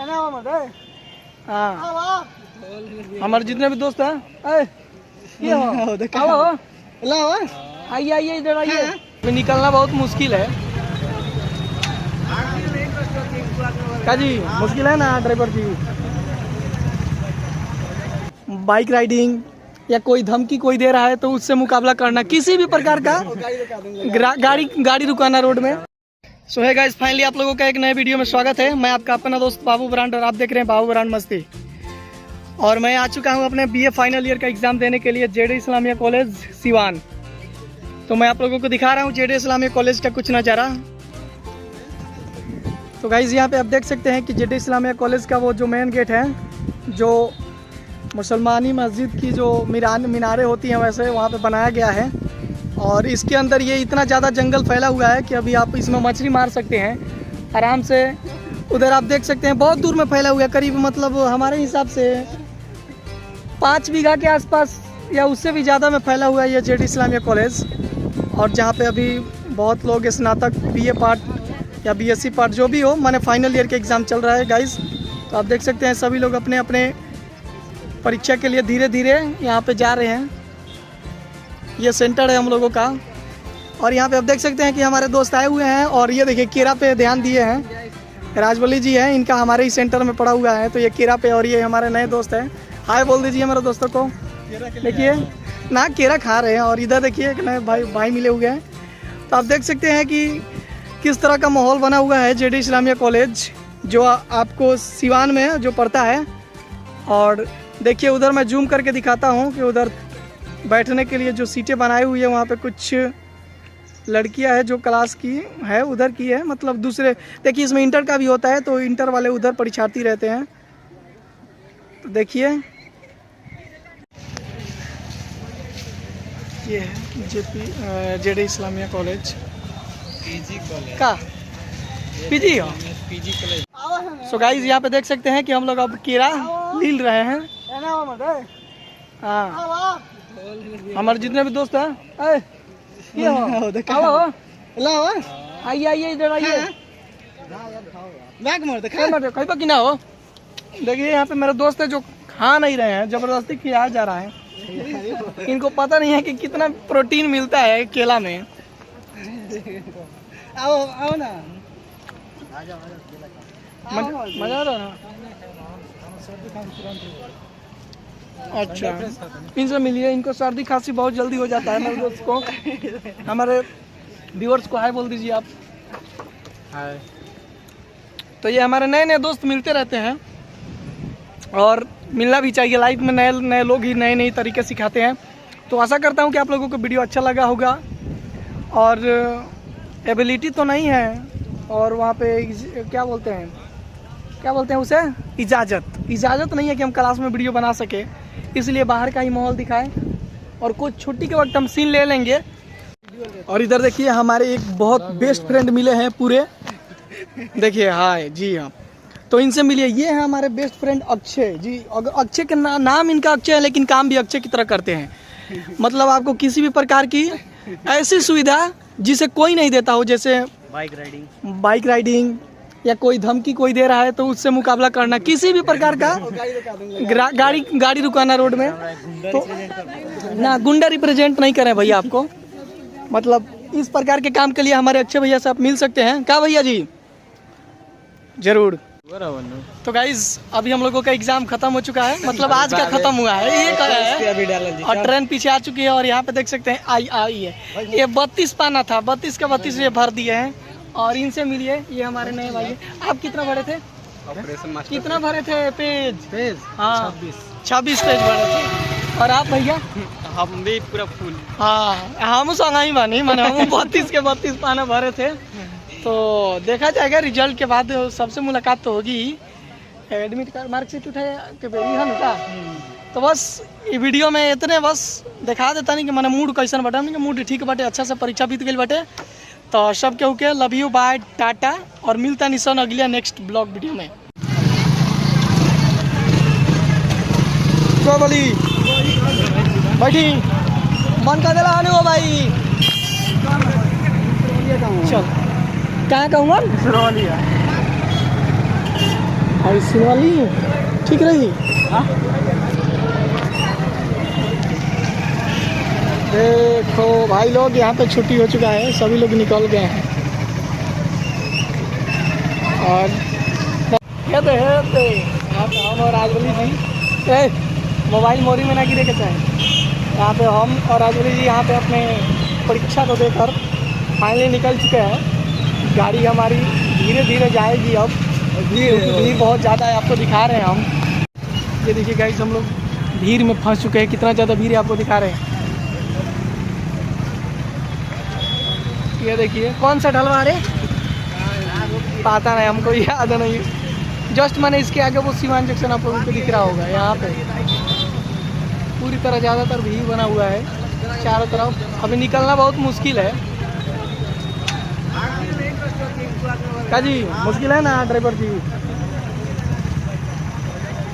हाँ हमारे जितने भी दोस्त हैं आइए आइए इधर आइए। निकलना बहुत मुश्किल है क्या जी, मुश्किल है ना ड्राइवर जी। बाइक राइडिंग या कोई धमकी कोई दे रहा है तो उससे मुकाबला करना, किसी भी प्रकार का गाड़ी रुकाना रोड में। सो है गाइस, फाइनली आप लोगों का एक नए वीडियो में स्वागत है। मैं आपका अपना दोस्त बाबू ब्रांड और आप देख रहे हैं बाबू ब्रांड मस्ती। और मैं आ चुका हूं अपने बीए फाइनल ईयर का एग्जाम देने के लिए जेडे इस्लामिया कॉलेज सिवान। तो मैं आप लोगों को दिखा रहा हूं जेडे इस्लामिया कॉलेज का कुछ नज़ारा। तो गाइस यहाँ पे आप देख सकते हैं कि जेडे इस्लामिया कॉलेज का वो जो मेन गेट है, जो मुसलमानी मस्जिद की जो मीनारें होती हैं वैसे वहाँ पे बनाया गया है। और इसके अंदर ये इतना ज़्यादा जंगल फैला हुआ है कि अभी आप इसमें मछली मार सकते हैं आराम से। उधर आप देख सकते हैं बहुत दूर में फैला हुआ है, करीब मतलब हमारे हिसाब से 5 बीघा के आसपास या उससे भी ज़्यादा में फैला हुआ है ये जेडे इस्लामिया कॉलेज। और जहाँ पे अभी बहुत लोग स्नातक बीए पार्ट या बीएससी पार्ट जो भी हो, माने फाइनल ईयर के एग्ज़ाम चल रहा है गाइस। तो आप देख सकते हैं सभी लोग अपने अपने परीक्षा के लिए धीरे धीरे यहाँ पे जा रहे हैं। ये सेंटर है हम लोगों का। और यहाँ पे आप देख सकते हैं कि हमारे दोस्त आए हुए हैं और ये देखिए केरा पे ध्यान दिए हैं। राजवली जी हैं, इनका हमारे ही सेंटर में पड़ा हुआ है। तो ये केरा पे, और ये हमारे नए दोस्त हैं। हाय बोल दीजिए मेरे दोस्तों को। देखिए ना केरा खा रहे हैं। और इधर देखिए एक नए भाई मिले हुए हैं। तो आप देख सकते हैं कि किस तरह का माहौल बना हुआ है जेडे इस्लामिया कॉलेज, जो आपको सिवान में जो पड़ता है। और देखिए उधर मैं जूम करके दिखाता हूँ कि उधर बैठने के लिए जो सीटें बनाई हुई है, वहाँ पे कुछ लड़कियां हैं जो क्लास की है, उधर की है। मतलब दूसरे देखिए इसमें इंटर का भी होता है, तो इंटर वाले उधर परीक्षार्थी रहते हैं। तो देखिए ये है जेडे इस्लामिया कॉलेज का पीजी हो। सो गाइस यहाँ पे देख सकते हैं कि हम लोग अब केरा लील रहे हैं। हाँ हमारे जितने भी दोस्त हैं आइए आइए इधर आइए। कि ना हो। देखिए यहाँ पे मेरे दोस्त है जो खा नहीं रहे हैं, जबरदस्ती खिलाया जा रहा है। इनको पता नहीं है कि कितना प्रोटीन मिलता है केला में। आओ आओ ना, मजा आ रहा है। अच्छा इनसे मिलिए, इनको सर्दी खांसी बहुत जल्दी हो जाता है। मेरे दोस्त को, हमारे व्यूअर्स को हाय बोल दीजिए आप। हाय। तो ये हमारे नए नए दोस्त मिलते रहते हैं और मिलना भी चाहिए। लाइफ में नए नए लोग ही नए नए तरीके सिखाते हैं। तो आशा करता हूँ कि आप लोगों को वीडियो अच्छा लगा होगा। और एबिलिटी तो नहीं है, और वहाँ पे क्या बोलते हैं उसे, इजाज़त नहीं है कि हम क्लास में वीडियो बना सके, इसलिए बाहर का ही माहौल दिखाएं। और कुछ छुट्टी के वक्त हम सीन ले लेंगे। और इधर देखिए हमारे एक बहुत बेस्ट फ्रेंड मिले हैं पूरे। देखिए हाय जी हाँ, तो इनसे मिलिए। ये है हमारे बेस्ट फ्रेंड अक्षय जी। अक्षय के नाम इनका अक्षय है, लेकिन काम भी अक्षय की तरह करते हैं। मतलब आपको किसी भी प्रकार की ऐसी सुविधा जिसे कोई नहीं देता हो, जैसे बाइक राइडिंग या कोई धमकी कोई दे रहा है तो उससे मुकाबला करना, किसी भी प्रकार का गाड़ी रुकाना रोड में। तो ना गुंडा रिप्रेजेंट नहीं करें भैया आपको। मतलब इस प्रकार के काम के लिए हमारे अच्छे भैया से आप मिल सकते हैं। क्या भैया जी, जरूर। तो गाइज अभी हम लोगों का एग्जाम खत्म हो चुका है, मतलब आज का खत्म हुआ है, ये है। और ट्रेन पीछे आ चुकी है। और यहाँ पे देख सकते हैं आई है। ये 32 पाना था, 32 का 32 ये भर दिए हैं। और इनसे मिलिए, ये हमारे नए भाई हैं। आप कितना भरे थे? कितना भरे थे पेज? हाँ 26 पेज भरे थे। और आप भैया? हम भी पूरा फुल। हाँ हम संगा ही बानी, मैंने हम 32 के 32 पाना भरे थे। तो देखा जाएगा रिजल्ट के बाद, सबसे मुलाकात तो होगी। एडमिट कार्ड मार्कशीट उठाए के बेरी है ना। तो बस ये वीडियो में इतने बस दिखा देता नहीं कि मैंने मूड कैसन बटे। हमने मूड ठीक बटे, अच्छा से परीक्षा बीत गई बटे। तो सब केहू के लव यू, बाय, टाटा। और मिलता निशन अगले नेक्स्ट ब्लॉग वीडियो में। तो बोली बैठी मन का दिला आने हो भाई। चल कहाँ कहूँगा आइसिन वाली ठीक रही। हाँ देखो भाई लोग, यहाँ पे छुट्टी हो चुका है, सभी लोग निकल गए हैं। और यहाँ पे हम और राजवली जी मोबाइल मोरी में ना गिरे के चाहे। यहाँ पे हम और राजवली जी यहाँ पे अपने परीक्षा को देकर फाइनली निकल चुके हैं। गाड़ी हमारी धीरे धीरे जाएगी अब, क्योंकि भीड़ बहुत ज़्यादा है। आपको दिखा रहे हैं हम, ये देखिए गाइस, हम लोग भीड़ में फंस चुके हैं। कितना ज़्यादा भीड़ है आपको दिखा रहे हैं। ये देखिए कौन सा ढलवा रहे, पता नहीं, हमको याद नहीं। जस्ट मैंने इसके आगे वो सीवान जंक्शन आप लोगों को दिख रहा होगा। यहाँ पे पूरी तरह ज़्यादातर भीड़ बना हुआ है चारों तरफ। अभी निकलना बहुत मुश्किल है। का जी मुश्किल है ना ड्राइवर जी?